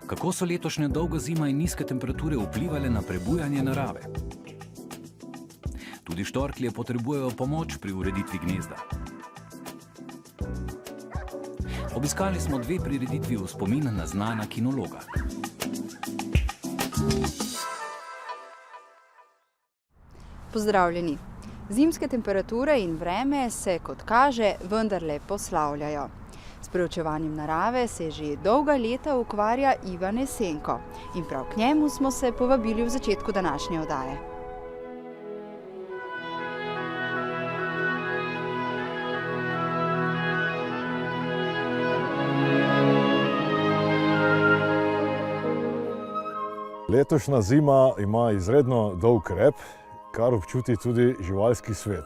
Kako so letošnja dolga zima in nizke temperature vplivale na prebujanje narave? Tudi štorklje potrebujejo pomoč pri ureditvi gnezda. Obiskali smo 2 prireditvi v spomin na znana kinologa. Pozdravljeni! Zimske temperature in vreme se, kot kaže, vendarle poslavljajo. S preučevanjem narave se že dolga leta ukvarja Ivan Esenko in prav k njemu smo se povabili v začetku današnje oddaje. Letošnja zima ima izredno dolg rep, kar občuti tudi živalski svet.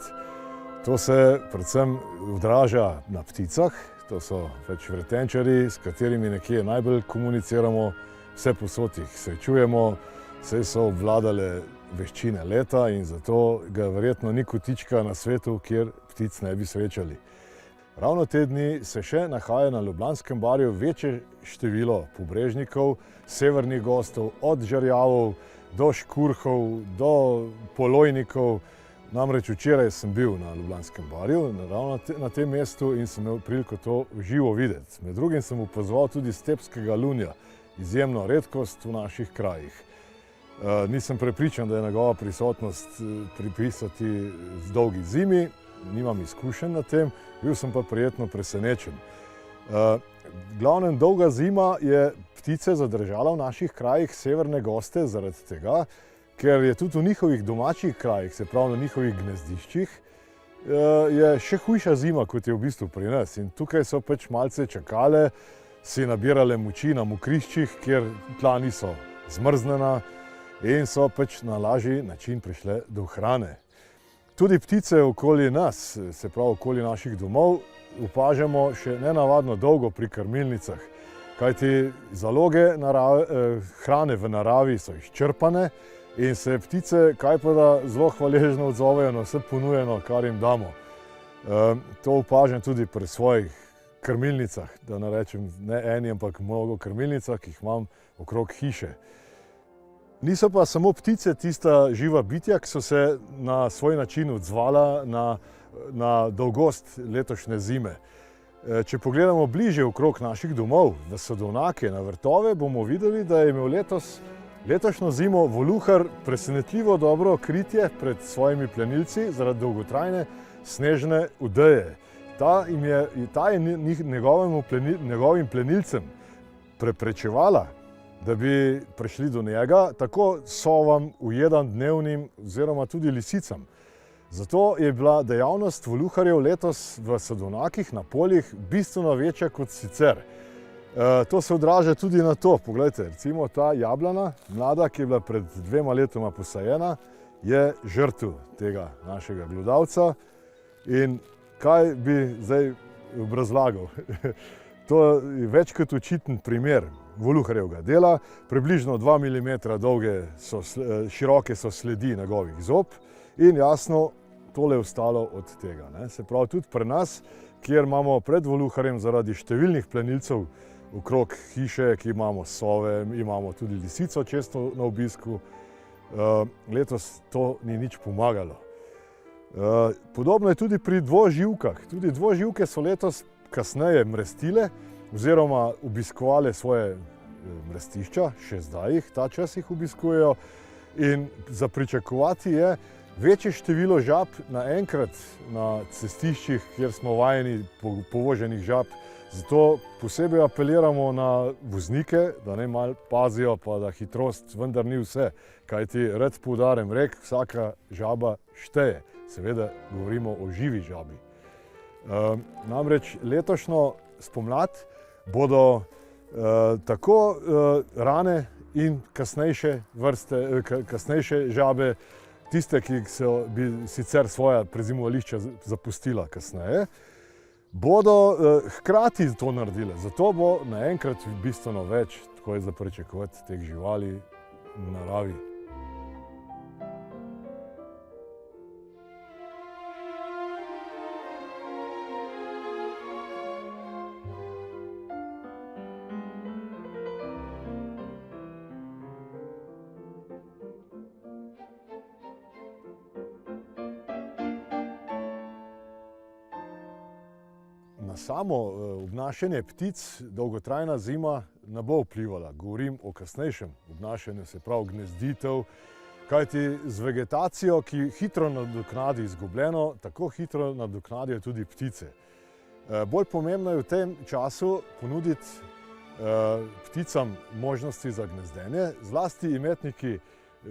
To se predvsem odraža na pticah, to so vretenčarji, s katerimi nekje najbolj komuniciramo, vse povsod jih srečujemo, saj so obvladale veščine leta in zato ga verjetno ni kotička na svetu, kjer ptic ne bi srečali. Ravno te dni se še nahaja na Ljubljanskem barju večje število pobrežnikov, severnih gostov, od žerjavov do škurhov, do polojnikov. Namreč včeraj sem bil na Ljubljanskem barju, ravno na tem mestu in sem imel priliko to živo videti. Med drugim sem opazval tudi stepskega lunja, izjemno redkost v naših krajih. Nisem prepričan, da je njegova prisotnost pripisati z dolgi zimi, nimam izkušenj na tem, bil sem pa prijetno presenečen. V glavnem, dolga zima je ptice zadržala v naših krajih, severne goste, zaradi tega, ker je tudi v njihovih domačih krajih, se pravi na njihovih gnezdiščih, je še hujša zima, kot je v bistvu pri nas. In tukaj so pač malce čakale, si nabirale moči na mokriščih, kjer tla niso zmrznjena in so pač na lažji način prišle do hrane. Tudi ptice okoli nas, se pravi okoli naših domov, opažamo še nenavadno dolgo pri krmilnicah, kajti zaloge hrane v naravi so izčrpane in se ptice kajpada zelo hvaležno odzovejo na vse ponujeno, kar jim damo. To opažam tudi pri svojih krmilnicah, da ne rečem ne eni, ampak mnogo krmilnicah, ki jih imam okrog hiše. Niso pa samo ptice tista živa bitja, ki so se na svoj način odzvala na dolgost letošnje zime. Če pogledamo bližje okrog naših domov, v sadovnjake, na vrtove, bomo videli, da je imel letošnjo zimo voluhar presenetljivo dobro kritje pred svojimi plenilci zaradi dolgotrajne snežne odeje. Ta je njegovim plenilcem preprečevala, da bi prišli do njega, tako sovam, ujedam dnevnim oziroma tudi lisicam. Zato je bila dejavnost voluharjev letos v sadovnjakih na poljih bistveno večja kot sicer. To se odraža tudi na to. Poglejte, recimo ta jablana, mlada, ki je bila pred 2 letoma posajena, je žrtev tega našega glodavca. In kaj bi zdaj obrazlagal? To je več kot očiten primer voluharjevega dela. Približno 2 mm široke so sledi njegovih zob in jasno, tole je ostalo od tega. Se pravi, tudi pri nas, kjer imamo pred voluharjem zaradi številnih plenilcev okrog hiše, ki imamo sove, imamo tudi lisico često na obisku, letos to ni nič pomagalo. Podobno je tudi pri dvoživkah. Tudi dvoživke so letos kasneje mrestile oziroma obiskovale svoje mrestišča, še zdaj jih, ta čas jih obiskujejo, in za pričakovati je večje število žab naenkrat na cestiščih, kjer smo vajeni povoženih žab. Zato posebej apeliramo na voznike, da naj malo pazijo, pa da hitrost vendar ni vse, kajti rad poudarjam, vsaka žaba šteje. Seveda govorimo o živi žabi. Namreč letošnjo spomlad bodo tako rane in kasnejše žabe, tiste, ki bi sicer svoja prezimovališča zapustila kasneje, bodo hkrati to naredile. Zato bo naenkrat bistveno več, tako je za pričakovati, teh živali v naravi. na samo obnašanje ptic dolgotrajna zima ne bo vplivala. Govorim o kasnejšem obnašanju, se pravi gnezditev, kajti z vegetacijo, ki hitro nadoknadi izgubljeno, tako hitro nadoknadijo tudi ptice. Bolj pomembno je v tem času ponuditi pticam možnosti za gnezdenje, zlasti imetniki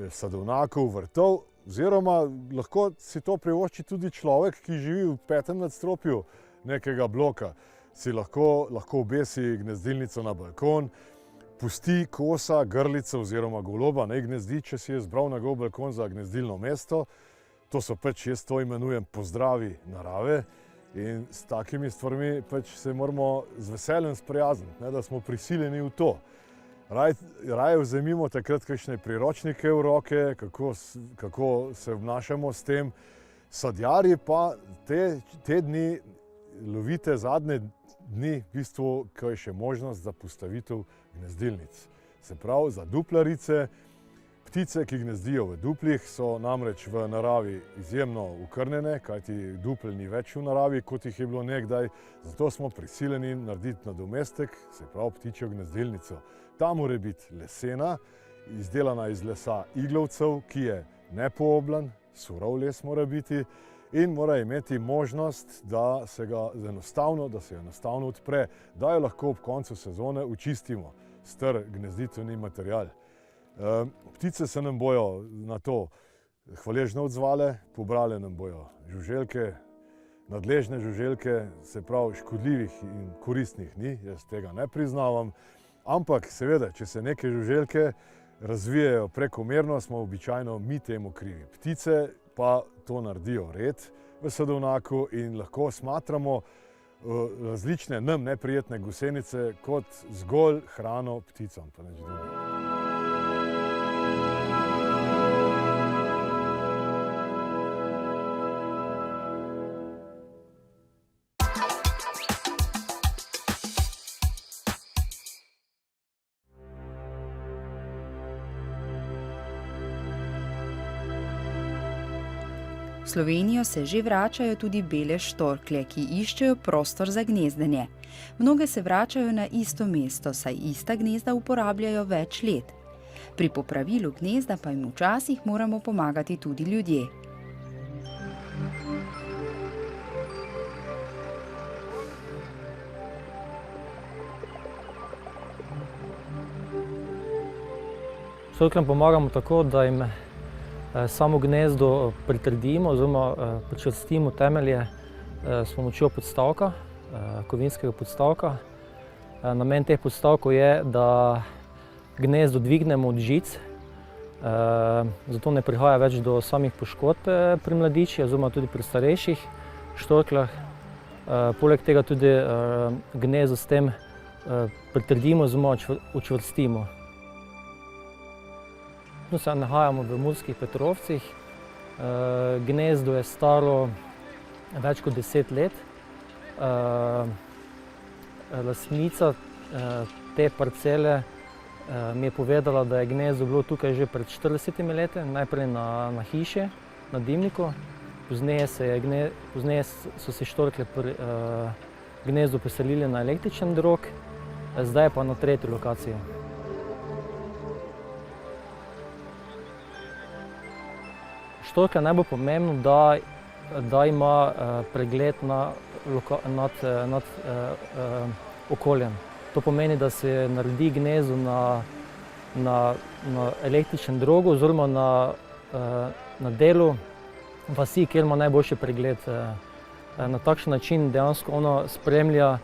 sadovnjakov, vrtov, oziroma lahko si to privošči tudi človek, ki živi v 5. nadstropju nekega bloka. Si lahko obesi gnezdilnico na balkon, pusti kosa, grlico oziroma goloba naj gnezdi, če si je zbral na gol balkon za gnezdilno mesto. To so jaz to imenujem pozdravi narave. In s takimi stvarmi se moramo z veseljem sprijazniti, ne da smo prisiljeni v to. Raje vzemimo takrat kakšne priročnike v roke, kako se obnašamo s tem. Sadjarji pa te dni lovite zadnje dni, v bistvu, ko je še možnost za postavitev gnezdilnic. Se pravi, za duplarice. Ptice, ki gnezdijo v duplih, so namreč v naravi izjemno ukrnjene, kajti dupel ni več v naravi, kot jih je bilo nekdaj. Zato smo prisiljeni narediti nadomestek, se pravi ptičjo gnezdilnico. Ta mora biti lesena, izdelana iz lesa iglovcev, ki je nepoobljen, surov les mora biti in mora imeti možnost, da se enostavno odpre, da jo lahko ob koncu sezone očistimo, star gnezditveni material. Ptice se nam bojo na to hvaležno odzvale, pobrale nam bojo žuželke, nadležne žuželke, se pravi škodljivih in koristnih ni, jaz tega ne priznavam. Ampak seveda, če se neke žuželke razvijajo prekomerno, smo običajno mi temu krivi. Ptice pa to naredijo red v sadovnjaku in lahko smatramo različne nam neprijetne gosenice kot zgolj hrano pticam, pa nič drugega. V Slovenijo se že vračajo tudi bele štorklje, ki iščejo prostor za gnezdenje. Mnoge se vračajo na isto mesto, saj ista gnezda uporabljajo več let. Pri popravilu gnezda pa jim včasih moramo pomagati tudi ljudje. Štorkljem pomagamo tako, da jim samo gnezdo pritrdimo oziroma pričvrstimo temelje s pomočjo podstavka, kovinskega podstavka. Namen teh podstavkov je, da gnezdo dvignemo od žic, zato ne prihaja več do samih poškodb pri mladičih oziroma tudi pri starejših štorkljah. Poleg tega tudi gnezdo s tem pritrdimo oziroma učvrstimo. Se nahajamo v Murskih Petrovcih. Gnezdo je staro več kot 10 let. Lastnica te parcele mi je povedala, da je gnezdo bilo tukaj že pred 40 leti, najprej na hiši, na dimniku. Pozneje so se štorklje gnezdo preselili na električen drog, zdaj pa na tretji lokaciji. Štorklja je najbolj pomembno, da ima pregled nad okoljem. To pomeni, da se naredi gnezdo na električnem drogu oziroma na delu vasi, kjer ima najboljši pregled. Na takšen način dejansko ono spremlja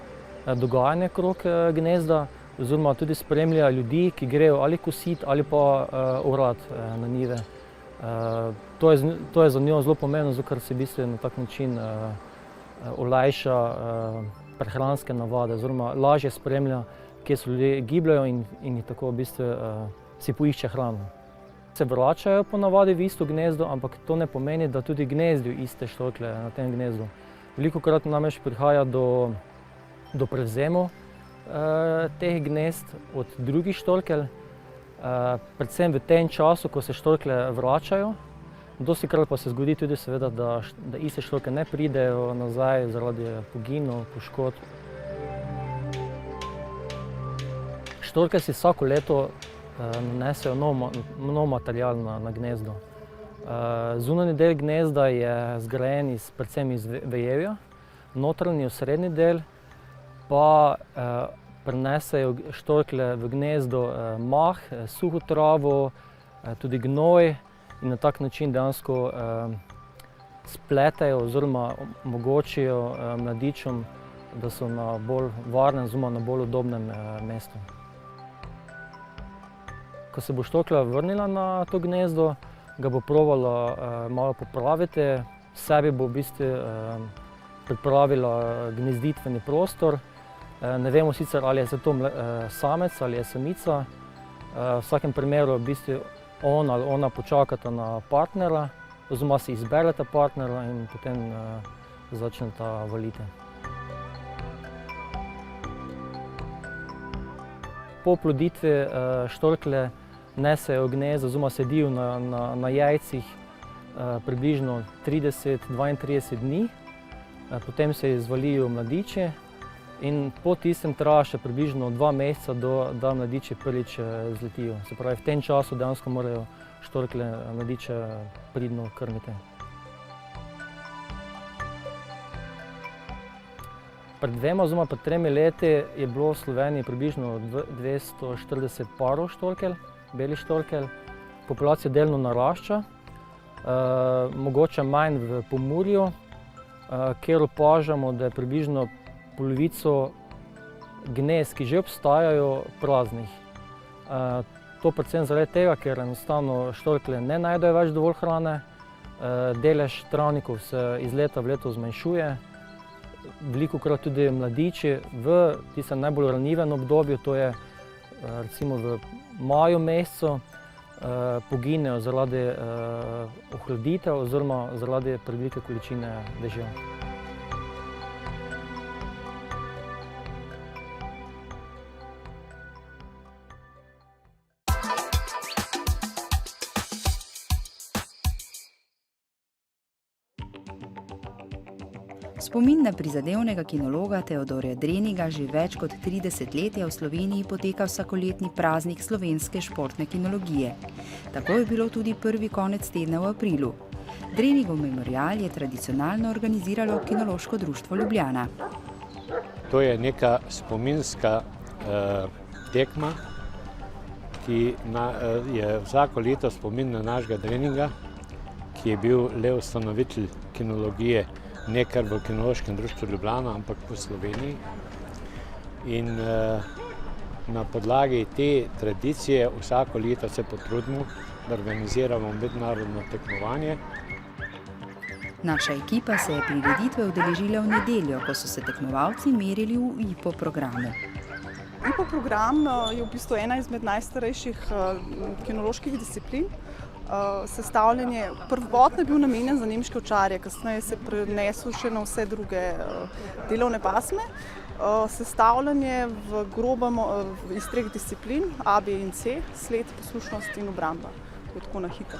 dogajanje okrog gnezda oziroma tudi spremlja ljudi, ki grejo ali kositi ali pa orati na njive. To je za njo zelo pomembno, zato ker se v bistvu na tak način olajša prehranske navade oziroma lažje spremlja, kje se ljudje gibljajo in jih tako v bistvu si poišče hrano. Se vračajo ponavadi v isto gnezdo, ampak to ne pomeni, da tudi gnezdijo iste štorklje na tem gnezdu. Velikokrat namreč prihaja do prevzemov teh gnezd od drugih štorkelj. Predvsem v tem času, ko se štorklje vračajo, Dostikrat pa se zgodi tudi seveda, da iste štorke ne pridejo nazaj zaradi poginov, poškodb. Štorke si vsako leto nanesejo nov material na gnezdo. Zunanji del gnezda je zgrajen predvsem iz vejevja, notranji osrednji del pa prinesejo štorklje v gnezdo mah, suho travo, tudi gnoj in na tak način dejansko spletejo oziroma omogočijo mladičem, da so na bolj varnem oziroma na bolj udobnem mestu. Ko se bo štorklja vrnila na to gnezdo, ga bo probala malo popraviti, sebi bo v bistvu pripravila gnezditveni prostor. Ne vemo sicer, ali je to samec ali je samica. V vsakem primeru v bistvu on ali ona počakata na partnera, oziroma si izbereta partnera in potem začneta valiti. Po oploditvi štorklje nesejo gnezdo oziroma sedijo na jajcih približno 30–32 dni. Potem se izvalijo mladiči in po tistem traja še približno 2 meseca, da mladiči prvič zletijo. Se pravi, v tem času dejansko morajo štorklje mladiče pridno krmiti. Pred 2 oziroma pred 3 leti je bilo v Sloveniji približno 240 parov štorkelj, belih štorkelj. Populacija delno narašča, mogoče manj v Pomurju, kjer opažamo, da je približno polovico gnezd, ki že obstajajo, praznih. To predvsem zaradi tega, ker enostavno štorklje ne najdejo več dovolj hrane, delež travnikov se iz leta v leto zmanjšuje, velikokrat tudi mladiči v tistem najbolj ranljivem obdobju, to je recimo v maju mesecu, poginejo zaradi ohladitev oziroma zaradi prevelike količine dežja. Spomin na prizadevnega kinologa Teodorja Dreniga že več kot 3 desetletja v Sloveniji poteka vsakoletni praznik slovenske športne kinologije. Tako je bilo tudi prvi konec tedna v aprilu. Drenigov memorial je tradicionalno organiziralo Kinološko društvo Ljubljana. To je neka spominska tekma, ki je vsako leto spomin na našega Dreninga, ki je bil le ustanovitelj kinologije, ne kar v Kinološkem društvu Ljubljana, ampak po Sloveniji. In na podlagi te tradicije vsako leto se potrudimo, da organiziramo mednarodno tekmovanje. Naša ekipa se je prireditve udeležila v nedeljo, ko so se tekmovalci merili v IPO programu. IPO program je v bistvu ena izmed najstarejših kinoloških disciplin. Sestavljanje prvotno je bil namenjen za nemške ovčarje, kasneje se je prenesel še na vse druge delovne pasme. Sestavljanje iz 3 disciplin, A, B in C, sled, poslušnost in obramba. Tako na hitro.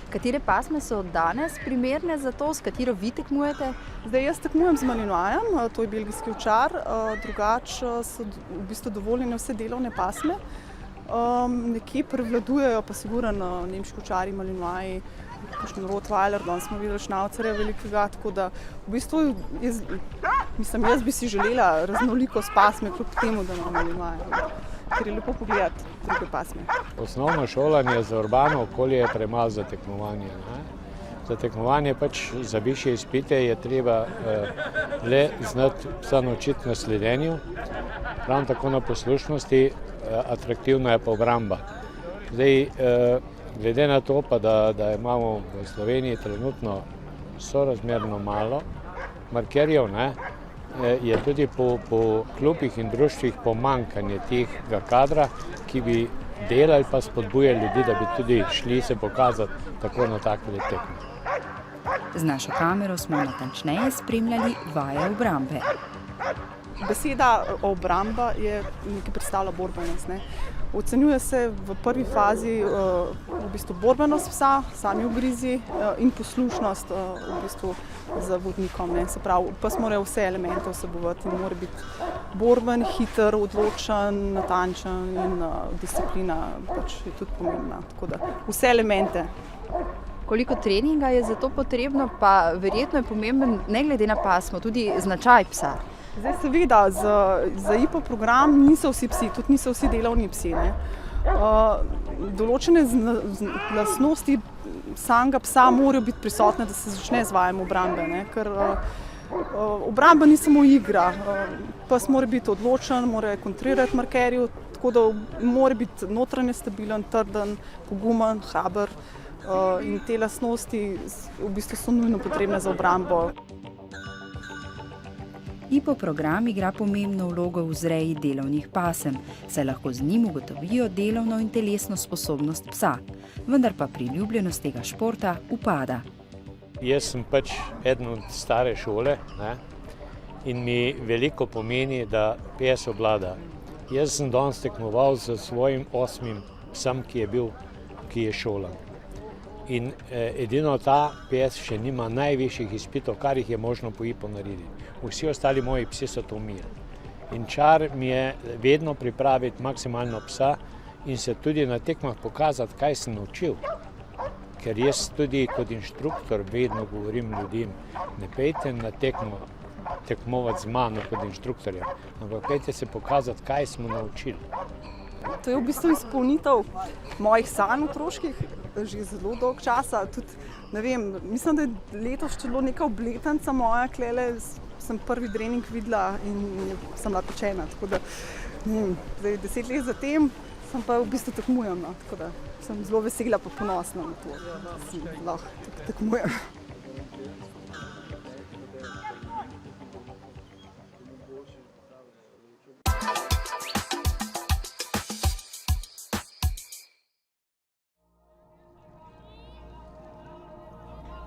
Katere pasme so danes primerne za to, s katero vi tekmujete? Zdaj jaz tekmujem z malinoajem, to je belgijski ovčar, drugače so v bistvu dovoljene vse delovne pasme. Nekje prevladujejo pa sigurno nemški ovčari, malinoaji, kakšen rottweiler, danes smo videli šnaucerja velikega, tako da v bistvu jaz bi si želela raznolikost pasme kljub temu, da imam malinoaje, ker je lepo pogledati druge pasme. Osnovno šolanje za urbano okolje je premalo za tekmovanje. Za tekmovanje za višje izpite je treba le znati psa naučiti na sledenju, prav tako na poslušnosti, atraktivna je pa obramba. Zdaj, glede na to pa, da imamo v Sloveniji trenutno sorazmerno malo markerjev, je tudi po klubih in društvih pomanjkanje tega kadra, ki bi delali pa spodbujali ljudi, da bi tudi šli se pokazati tako na takve tekme. Z našo kamero smo natančneje spremljali vaje obrambe. beseda obramba je nekaj predstavlja borbenost. Ne. Ocenjuje se v prvi fazi v bistvu borbenost psa, sami ugrizi in poslušnost v bistvu z vodnikom. Ne. Se pravi, pes mora vse elemente vsebovati in mora biti borben, hiter, odločen, natančen in disciplina pač je tudi pomembna. Tako da vse elemente. Koliko treninga je za to potrebno, pa verjetno je pomemben, ne glede na pasmo, tudi značaj psa. Zdaj seveda, za IPO program niso vsi psi, tudi niso vsi delovni psi. Ne. Določene lastnosti samega psa morajo biti prisotne, da se začne z vajem obrambe. Ne. Ker obramba ni samo igra. Pes mora biti odločen, mora kontrirati markerju, tako da mora biti notranje stabilen, trden, pogumen, hraber. In te lastnosti v bistvu so nujno potrebne za obrambo. IPO program igra pomembno vlogo v vzreji delovnih pasem, saj lahko z njim ugotovijo delovno in telesno sposobnost psa, vendar pa priljubljenost tega športa upada. Jaz sem pač eden od stare šole, ne, in mi veliko pomeni, da pes obvlada. Jaz sem danes tekmoval s svojim 8. psom, ki je šolan. In edino ta pes še nima najvišjih izpitov, kar jih je možno po IPO narediti. Vsi ostali moji psi so to umili. In čar mi je vedno pripraviti maksimalno psa in se tudi na tekmah pokazati, kaj sem naučil. Ker jaz tudi kot inštruktor vedno govorim ljudem, ne pejte na tekmo tekmovati z mano kot inštruktorjem, ampak pejte se pokazati, kaj smo naučili. To je v bistvu izpolnitev mojih sanj otroških, že zelo dolg časa. Tudi, ne vem, mislim, da je letos celo neka obletnica moja, klele sem prvi trening videla in sem bila pečena. Tako da, zdaj 10 let za tem sem pa v bistvu tekmujem. No. Tako da sem zelo vesela pa ponosna na to, da sem lahko tekmujem.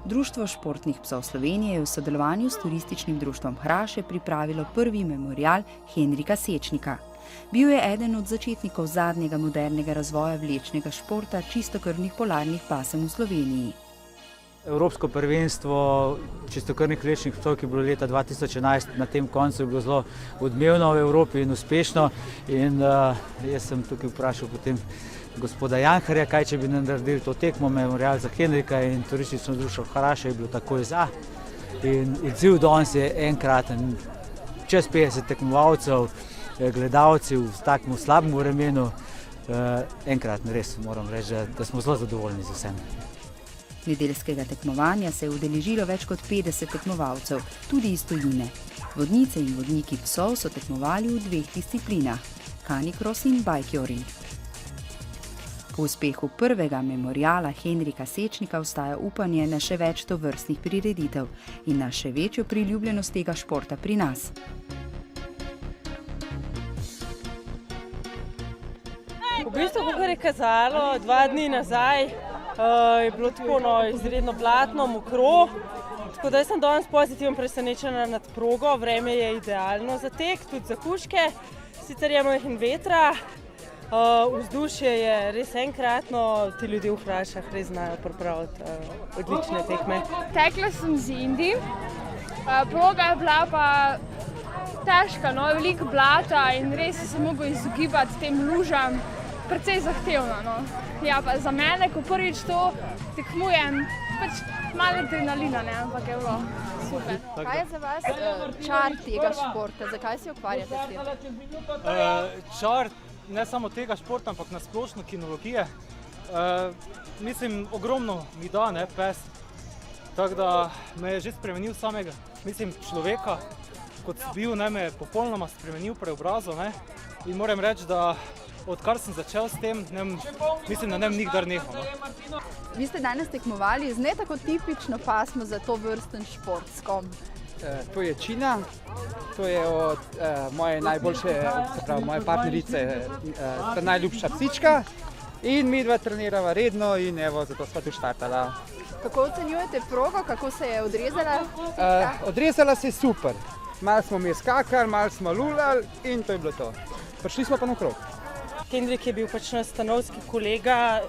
Društvo športnih psov Slovenije je v sodelovanju s turističnim društvom Hraše pripravilo prvi memorial Henrika Sečnika. Bil je eden od začetnikov zadnjega modernega razvoja vlečnega športa čistokrvnih polarnih pasem v Sloveniji. Evropsko prvenstvo čistokrvnih vlečnih psov, ki je bilo leta 2011 na tem koncu, je bilo zelo odmevno v Evropi in uspešno. In jaz sem tukaj vprašal potem gospoda Janharja, kaj če bi naredili to tekmo, memorial za Henrika, in turistično društvo Hraše je bilo takoj za. In odziv danes je enkraten, čez 50 tekmovalcev, gledalci v takem slabem vremenu, enkraten, res moram reči, da smo zelo zadovoljni z vsem. Nedeljskega tekmovanja se je udeležilo več kot 50 tekmovalcev, tudi iz tujine. Vodnice in vodniki psov so tekmovali v 2 disciplinah, canicross in bikejoring. Po uspehu prvega memoriala Henrika Sečnika ostaja upanje na še več tovrstnih prireditev in na še večjo priljubljenost tega športa pri nas. V bistvu, kako je kazalo, 2 dni nazaj je bilo tako izredno blatno, mokro, tako da sem danes pozitivno presenečena nad progo, vreme je idealno za tek, tudi za kužke, sicer je majhen vetra. Vzdušje je res enkratno, ti ljudje v Hrašah res znajo pripraviti odlične tekme. Tekla sem z Indi, proga je bila pa težka, veliko blata in res se mogel izogibati tem lužam, precej zahtevno. No. Ja, pa za mene, ko prvič to tekmujem, pač malo adrenalina, ne, ampak je bilo super. Kaj je za vas čar tega športa? Zakaj se ukvarjate s tem? Čar ne samo tega športa, ampak na splošno kinologije. Mislim, ogromno mi da, ne, pes. Tako da me je že spremenil samega, človeka, kot sem bil, ne, me je popolnoma spremenil, preobrazil, ne. In moram reči, da odkar sem začel s tem, mislim, da ne bom nikdar nehal. No. Vi ste danes tekmovali z ne tako tipično pasmo za to vrsten šport. S kom? To je Čina, to je od moje najboljše, se pravi moje partnerice, ta najljubša psička in mi dva trenirava redno in evo, zato sva tu štartala. Kako ocenjujete progo, kako se je odrezala? Odrezala se je super. malo smo mi skakali, malo smo lulali in to je bilo to. Prišli smo pa naokrog. Henrik je bil pač naš stanovski kolega,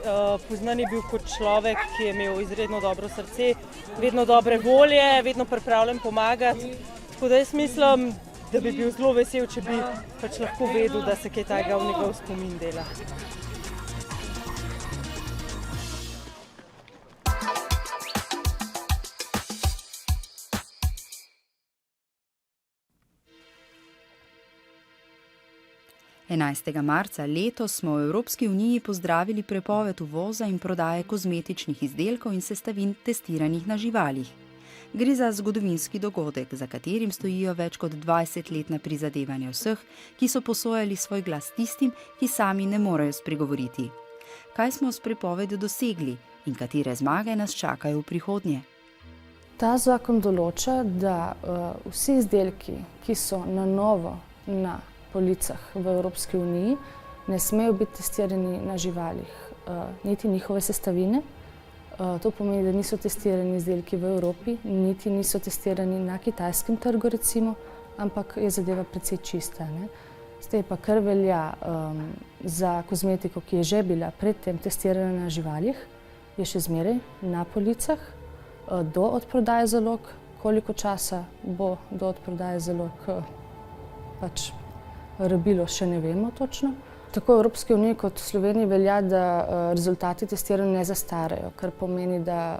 poznan je bil kot človek, ki je imel izredno dobro srce, vedno dobre volje, vedno pripravljen pomagati. Tako da jaz mislim, da bi bil zelo vesel, če bi pač lahko vedel, da se kaj takega v njegov spomin dela. Marca letos smo v Evropski uniji pozdravili prepoved uvoza in prodaje kozmetičnih izdelkov in sestavin testiranih na živalih. Gre za zgodovinski dogodek, za katerim stojijo več kot 20-letna prizadevanja vseh, ki so posojali svoj glas tistim, ki sami ne morejo spregovoriti. Kaj smo s prepovedjo dosegli in katere zmage nas čakajo v prihodnje? Ta zakon določa, da vsi izdelki, ki so na novo na policah v Evropski uniji, ne smejo biti testirani na živalih, niti njihove sestavine. To pomeni, da niso testirani izdelki v Evropi, niti niso testirani na kitajskem trgu recimo, ampak je zadeva precej čista. Zdaj pa kar velja za kozmetiko, ki je že bila predtem testirana na živalih, je še zmeraj na policah do odprodaje zalog. Koliko časa bo do odprodaje zalog pač rabilo, še ne vemo točno. Tako v Evropski uniji kot v Sloveniji velja, da rezultati testiranja ne zastarajo, kar pomeni, da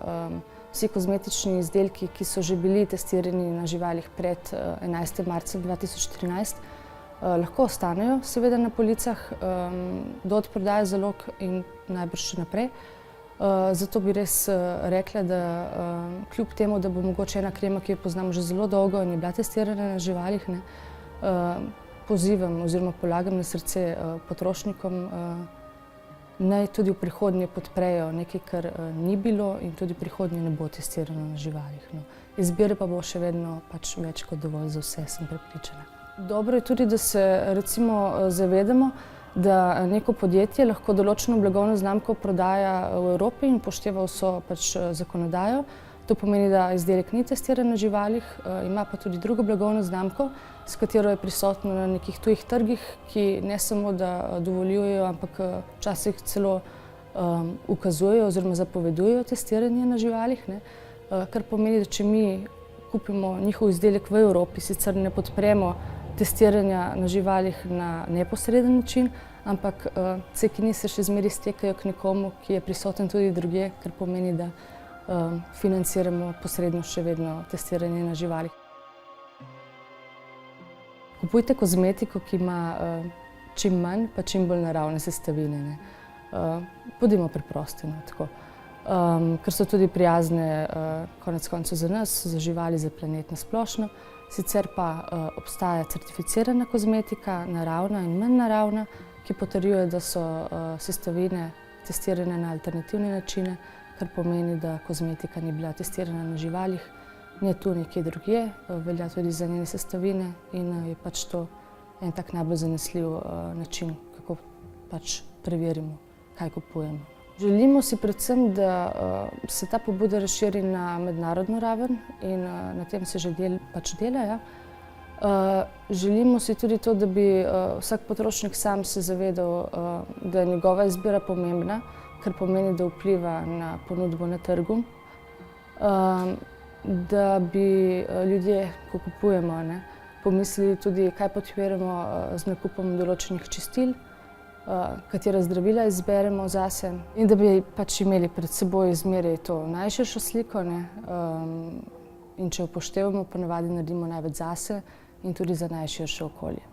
vsi kozmetični izdelki, ki so že bili testirani na živalih pred 11. marca 2013, lahko ostanejo seveda na policah do odprodaje zalog in najbrž še naprej. Zato bi res rekla, da kljub temu, da bo mogoče ena krema, ki jo poznamo že zelo dolgo in je bila testirana na živalih, pozivam oziroma polagam na srce potrošnikom, naj tudi v prihodnje podprejo nekaj, kar ni bilo in tudi v prihodnje ne bo testirano na živalih. Izbire pa bo še vedno pač več kot dovolj za vse, sem prepričana. Dobro je tudi, da se recimo zavedamo, da neko podjetje lahko določeno blagovno znamko prodaja v Evropi in upošteva vso pač zakonodajo. To pomeni, da izdelek ni testiran na živalih, ima pa tudi drugo blagovno znamko, s katero je prisotno na nekih tujih trgih, ki ne samo, da dovoljujejo, ampak včasih celo ukazujejo oziroma zapovedujejo testiranje na živalih. Kar pomeni, da če mi kupimo njihov izdelek v Evropi, sicer ne podpremo testiranja na živalih na neposreden način, ampak cekini se še zmeraj stekajo k nekomu, ki je prisoten tudi drugje, kar pomeni, da financiramo posredno še vedno testiranje na živalih. Kupujte kozmetiko, ki ima čim manj, pa čim bolj naravne sestavine. Bodimo preprosti, tako. Ker so tudi prijazne konec koncev za nas, za živali, za planet na splošno. Sicer pa obstaja certificirana kozmetika, naravna in manj naravna, ki potrjuje, da so sestavine testirane na alternativne načine, kar pomeni, da kozmetika ni bila testirana na živalih, ne tu nekje drugje, velja tudi za njene sestavine in je pač to en tak najbolj zanesljiv način, kako pač preverimo, kaj kupujemo. Želimo si predvsem, da se ta pobuda razširi na mednarodno raven in na tem se že pač dela. Želimo si tudi to, da bi vsak potrošnik sam se zavedal, da je njegova izbira pomembna, kar pomeni, da vpliva na ponudbo na trgu, da bi ljudje, ko kupujemo, pomislili tudi, kaj podpiramo z nakupom določenih čistil, katera zdravila izberemo zase in da bi pač imeli pred seboj zmeraj to najširšo sliko in če upoštevamo, ponavadi naredimo največ zase in tudi za najširše okolje.